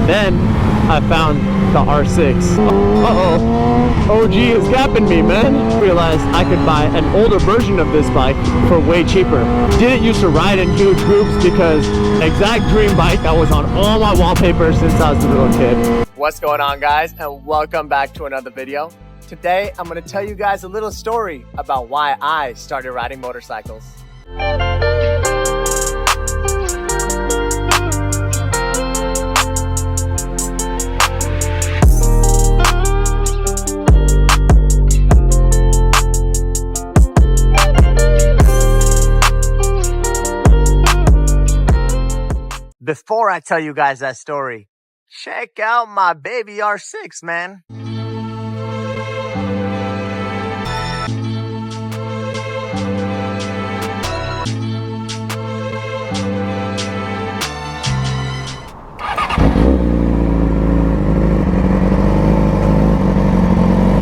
then I found the R6. OG is gapping me, man. Realized I could buy an older version of this bike for way cheaper. Didn't used to ride in huge groups because exact dream bike that was on all my wallpapers since I was a little kid. What's going on, guys, and welcome back to another video. Today I'm going to tell you guys a little story about why I started riding motorcycles. Before I tell you guys that story, check out my baby R6, man.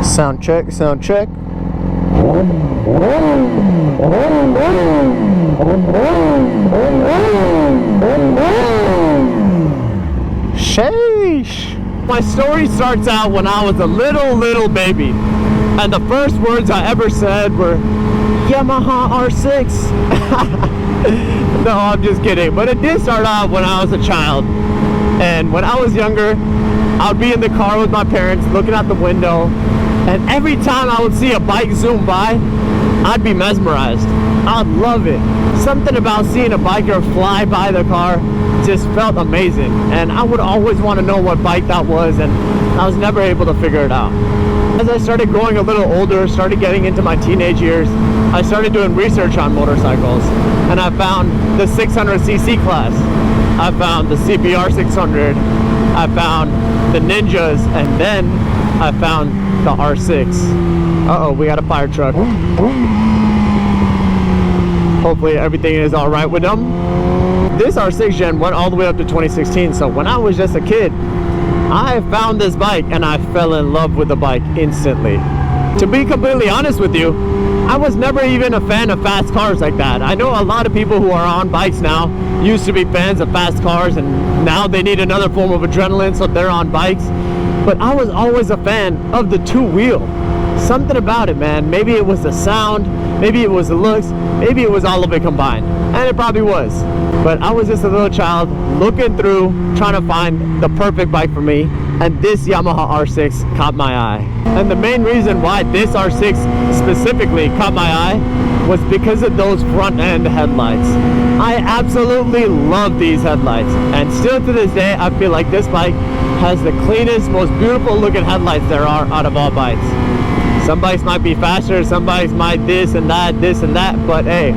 Sound check, sound check. Sheesh. My story starts out when I was a little baby, and the first words I ever said were Yamaha R6. No, I'm just kidding, but it did start out when I was a child. And when I was younger, I would be in the car with my parents looking out the window, and every time I would see a bike zoom by, I'd be mesmerized. I'd love it. Something about seeing a biker fly by the car just felt amazing, and I would always want to know what bike that was, and I was never able to figure it out. As I started growing a little older, started getting into my teenage years, I started doing research on motorcycles, and I found the 600cc class. I found the CBR 600, I found the Ninjas, and then I found the R6. Uh-oh, we got a fire truck. Hopefully everything is all right with them. This R6 gen went all the way up to 2016, so when I was just a kid, I found this bike and I fell in love with the bike instantly. To be completely honest with you, I was never even a fan of fast cars like that. I know a lot of people who are on bikes now used to be fans of fast cars, and now they need another form of adrenaline, so they're on bikes. But I was always a fan of the two-wheel. Something about it, man. Maybe it was the sound, maybe it was the looks, maybe it was all of it combined. And it probably was. But I was just a little child looking through, trying to find the perfect bike for me, and this Yamaha R6 caught my eye. And the main reason why this R6 specifically caught my eye was because of those front end headlights. I absolutely love these headlights, and still to this day I feel like this bike has the cleanest, most beautiful looking headlights there are out of all bikes. Some bikes might be faster, some bikes might this and that, but hey,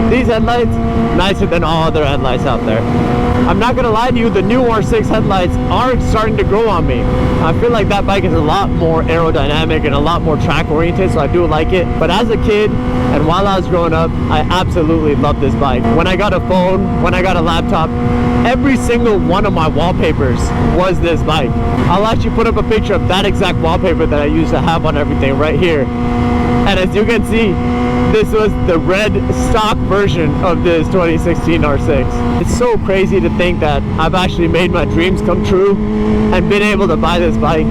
these headlights, nicer than all other headlights out there. I'm not gonna lie to you, the new R6 headlights are starting to grow on me. I feel like that bike is a lot more aerodynamic and a lot more track oriented, so I do like it. But as a kid, and while I was growing up, I absolutely loved this bike. When I got a phone, when I got a laptop, every single one of my wallpapers was this bike. I'll actually put up a picture of that exact wallpaper that I used to have on everything right here. And as you can see, this was the red stock version of this 2016 R6. It's so crazy to think that I've actually made my dreams come true and been able to buy this bike.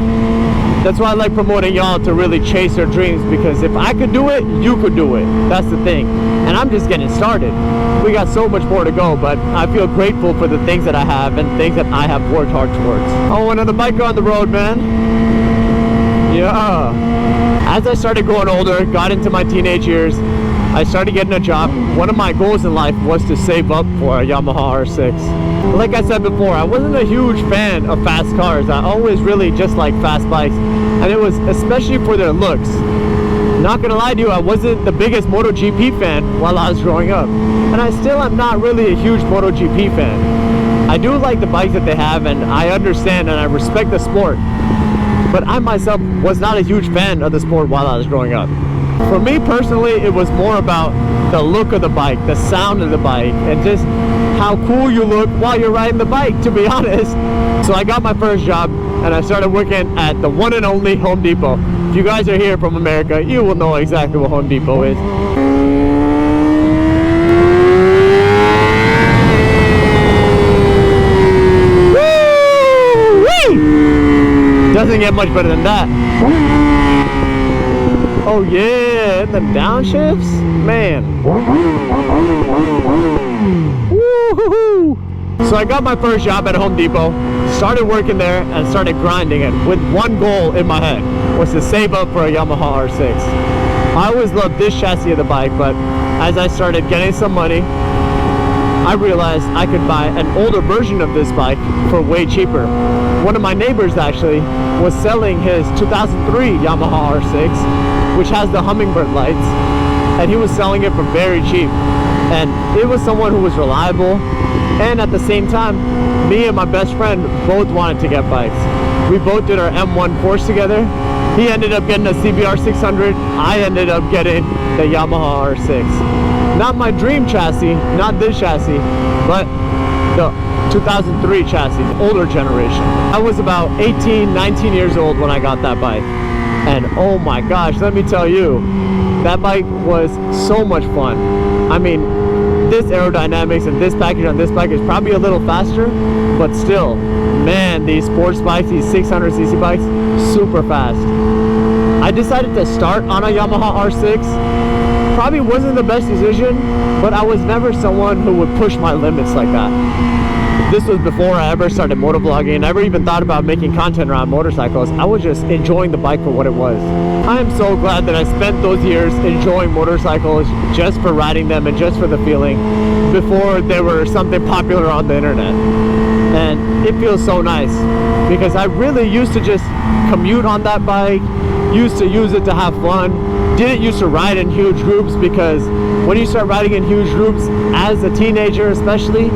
That's why I like promoting y'all to really chase your dreams, because if I could do it, you could do it. That's the thing. And I'm just getting started. We got so much more to go, but I feel grateful for the things that I have and things that I have worked hard towards. Oh, another biker on the road, man. Yeah. As I started growing older, got into my teenage years, I started getting a job. One of my goals in life was to save up for a Yamaha R6. Like I said before, I wasn't a huge fan of fast cars. I always really just liked fast bikes, and it was especially for their looks. Not gonna lie to you, I wasn't the biggest MotoGP fan while I was growing up, and I still am not really a huge MotoGP fan. I do like the bikes that they have, and I understand and I respect the sport, but I myself was not a huge fan of the sport while I was growing up. For me personally, it was more about the look of the bike, the sound of the bike, and just how cool you look while you're riding the bike, to be honest. So I got my first job, and I started working at the one and only Home Depot. If you guys are here from America, you will know exactly what Home Depot is. Woo! doesn't get much better than that. Oh yeah, and the downshifts, man. Woo-hoo-hoo. So I got my first job at Home Depot, started working there, and started grinding it with one goal in my head, was to save up for a Yamaha R6. I always loved this chassis of the bike, but as I started getting some money, I realized I could buy an older version of this bike for way cheaper. One of my neighbors actually was selling his 2003 Yamaha R6, which has the Hummingbird lights, and he was selling it for very cheap. And it was someone who was reliable, and at the same time, me and my best friend both wanted to get bikes. We both did our M1 course together. He ended up getting a CBR 600. I ended up getting the Yamaha R6. Not my dream chassis, not this chassis, but the 2003 chassis, the older generation. I was about 18, 19 years old when I got that bike. And oh my gosh, let me tell you, that bike was so much fun. I mean, this aerodynamics and this package on this bike is probably a little faster, but still, man, these sports bikes, these 600cc bikes, super fast. I decided to start on a Yamaha R6. Probably wasn't the best decision, but I was never someone who would push my limits like that. This was before I ever started motovlogging, never even thought about making content around motorcycles. I was just enjoying the bike for what it was. I am so glad that I spent those years enjoying motorcycles just for riding them and just for the feeling before they were something popular on the internet. And it feels so nice because I really used to just commute on that bike, used to use it to have fun. Didn't used to ride in huge groups because when you start riding in huge groups, as a teenager especially,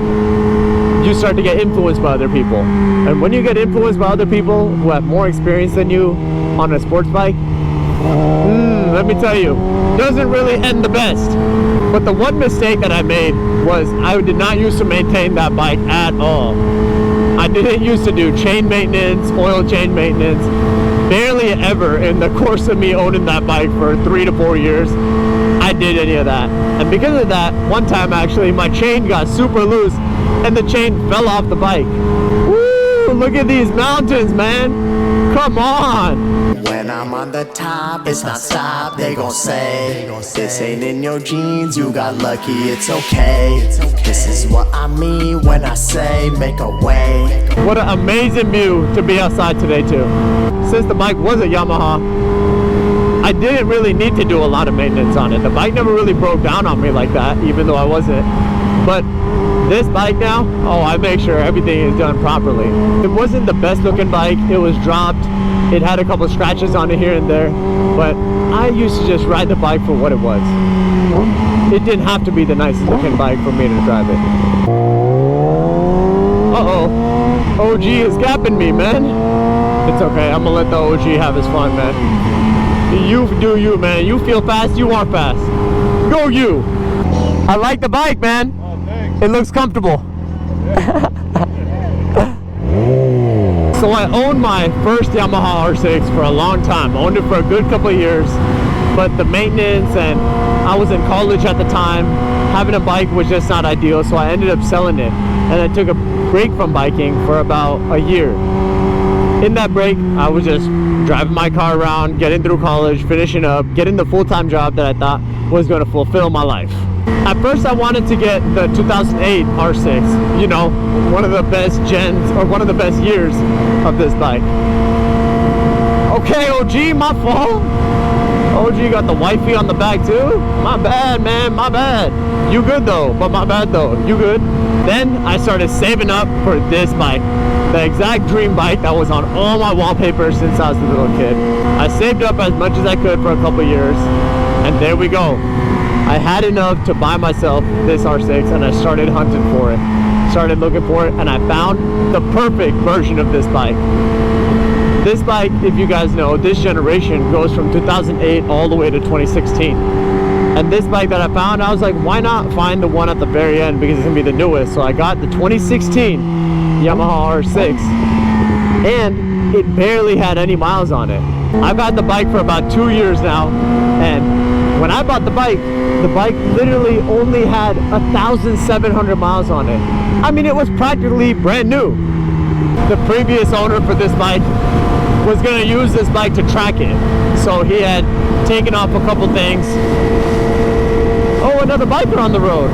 you start to get influenced by other people. And when you get influenced by other people who have more experience than you on a sports bike, let me tell you, doesn't really end the best. But the one mistake that I made was I did not used to maintain that bike at all. I didn't used to do chain maintenance, oil change maintenance. Barely ever in the course of me owning that bike for 3 to 4 years, I did any of that. And because of that, one time actually, my chain got super loose and the chain fell off the bike. Woo! Look at these mountains, man. Come on. When I'm on the top, it's not stop. They gon' say, this ain't in your genes, you got lucky, it's okay. This is what I mean when I say make a way. What an amazing view to be outside today too. Since the bike was a Yamaha, I didn't really need to do a lot of maintenance on it. The bike never really broke down on me like that, even though I wasn't. But this bike now, oh, I make sure everything is done properly. It wasn't the best looking bike, it was dropped. It had a couple scratches on it here and there, but I used to just ride the bike for what it was. It didn't have to be the nicest looking bike for me to drive it. Uh-oh, OG is gapping me, man. It's okay, I'm gonna let the OG have his fun, man. You do you, man. You feel fast, you are fast. Go you. I like the bike, man. Oh, thanks. It looks comfortable. So I owned my first Yamaha R6 for a long time. I owned it for a good couple of years, but the maintenance, and I was in college at the time, having a bike was just not ideal, so I ended up selling it. And I took a break from biking for about a year. In that break, I was just driving my car around, getting through college, finishing up, getting the full-time job that I thought was going to fulfill my life. At first, I wanted to get the 2008 R6, you know, one of the best gens, or one of the best years of this bike. Okay, OG, my fault. OG got the wifey on the back too? My bad, man, my bad. You good though, but my bad though. You good? Then I started saving up for this bike. The exact dream bike that was on all my wallpapers since I was a little kid. I saved up as much as I could for a couple years, and there we go. I had enough to buy myself this R6, and I started hunting for it. Started looking for it, and I found the perfect version of this bike. This bike, if you guys know, this generation goes from 2008 all the way to 2016. And this bike that I found, I was like, why not find the one at the very end, because it's gonna be the newest. So I got the 2016 Yamaha R6, and it barely had any miles on it. I've had the bike for about 2 years now, and when I bought the bike literally only had 1,700 miles on it. I mean, it was practically brand new. The previous owner for this bike was gonna use this bike to track it. So he had taken off a couple things. Oh, another biker on the road.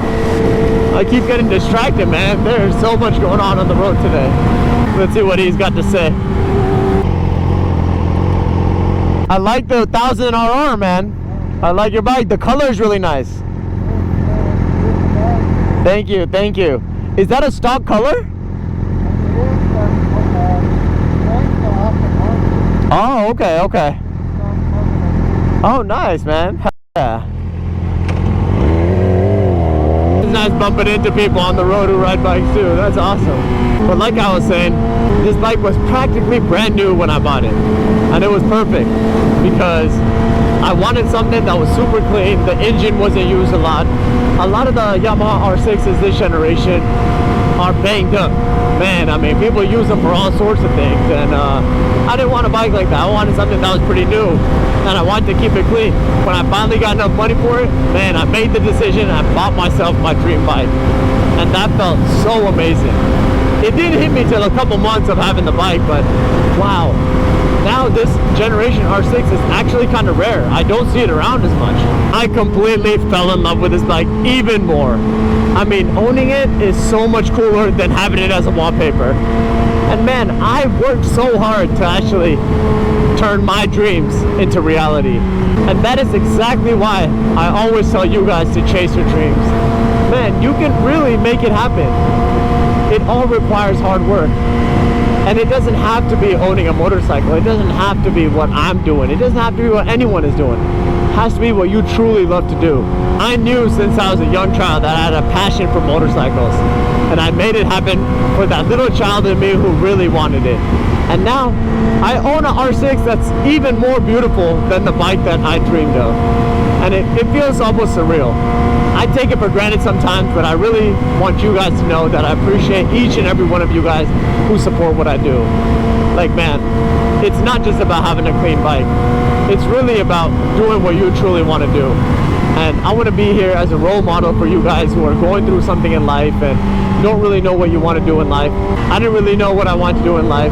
I keep getting distracted, man. There's so much going on the road today. Let's see what he's got to say. I like the 1000 RR, man. I like your bike. The color is really nice. Thank you, thank you. Is that a stock color? Oh, okay, okay. Oh, nice, man. Yeah. It's nice bumping into people on the road who ride bikes too. That's awesome. But like I was saying, this bike was practically brand new when I bought it. And it was perfect because I wanted something that was super clean. The engine wasn't used a lot. A lot of the Yamaha R6s this generation are banged up. Man, I mean, people use them for all sorts of things, and I didn't want a bike like that. I wanted something that was pretty new, and I wanted to keep it clean. When I finally got enough money for it, man, I made the decision and I bought myself my dream bike, and that felt so amazing. It didn't hit me till a couple months of having the bike, but wow. Now this generation R6 is actually kind of rare. I don't see it around as much. I completely fell in love with this bike even more. I mean, owning it is so much cooler than having it as a wallpaper. And man, I worked so hard to actually turn my dreams into reality. And that is exactly why I always tell you guys to chase your dreams. Man, you can really make it happen. It all requires hard work. And it doesn't have to be owning a motorcycle. It doesn't have to be what I'm doing. It doesn't have to be what anyone is doing. It has to be what you truly love to do. I knew since I was a young child that I had a passion for motorcycles. And I made it happen for that little child in me who really wanted it. And now, I own an R6 that's even more beautiful than the bike that I dreamed of. And it feels almost surreal. I take it for granted sometimes, but I really want you guys to know that I appreciate each and every one of you guys who support what I do. Like, man, it's not just about having a clean bike. It's really about doing what you truly want to do. And I want to be here as a role model for you guys who are going through something in life and don't really know what you want to do in life. I didn't really know what I want to do in life.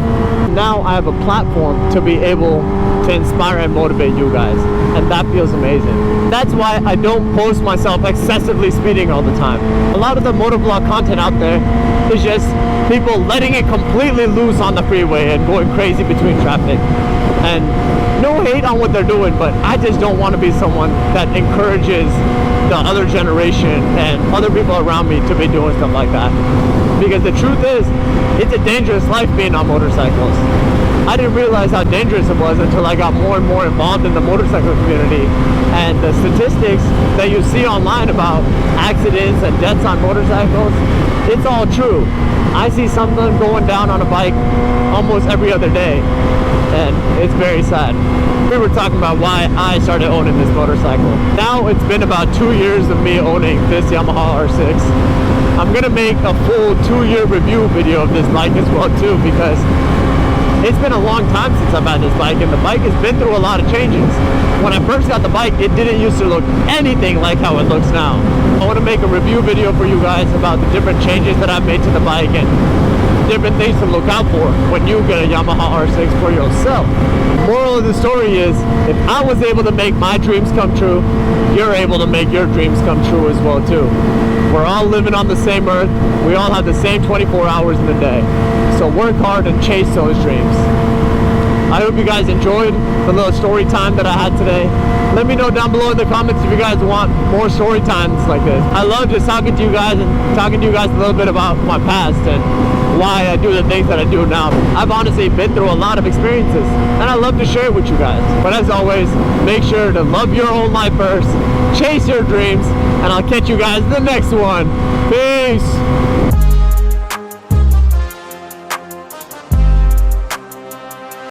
Now I have a platform to be able to inspire and motivate you guys, and that feels amazing. That's why I don't post myself excessively speeding all the time. A lot of the motovlog content out there is just people letting it completely loose on the freeway and going crazy between traffic. And no hate on what they're doing, but I just don't want to be someone that encourages the other generation and other people around me to be doing stuff like that. Because the truth is, it's a dangerous life being on motorcycles. I didn't realize how dangerous it was until I got more and more involved in the motorcycle community. And the statistics that you see online about accidents and deaths on motorcycles, it's all true. I see something going down on a bike almost every other day, and it's very sad. We were talking about why I started owning this motorcycle. Now it's been about 2 years of me owning this Yamaha R6. I'm gonna make a full 2-year review video of this bike as well too, because it's been a long time since I've had this bike, and the bike has been through a lot of changes. When I first got the bike, it didn't used to look anything like how it looks now. I want to make a review video for you guys about the different changes that I've made to the bike and different things to look out for when you get a Yamaha R6 for yourself. Moral of the story is, if I was able to make my dreams come true, you're able to make your dreams come true as well too. We're all living on the same earth. We all have the same 24 hours in a day. So work hard and chase those dreams. I hope you guys enjoyed the little story time that I had today. Let me know down below in the comments if you guys want more story times like this. I love just talking to you guys and talking to you guys a little bit about my past and why I do the things that I do now. I've honestly been through a lot of experiences, and I love to share it with you guys. But as always, make sure to love your own life first, chase your dreams, and I'll catch you guys in the next one. Peace!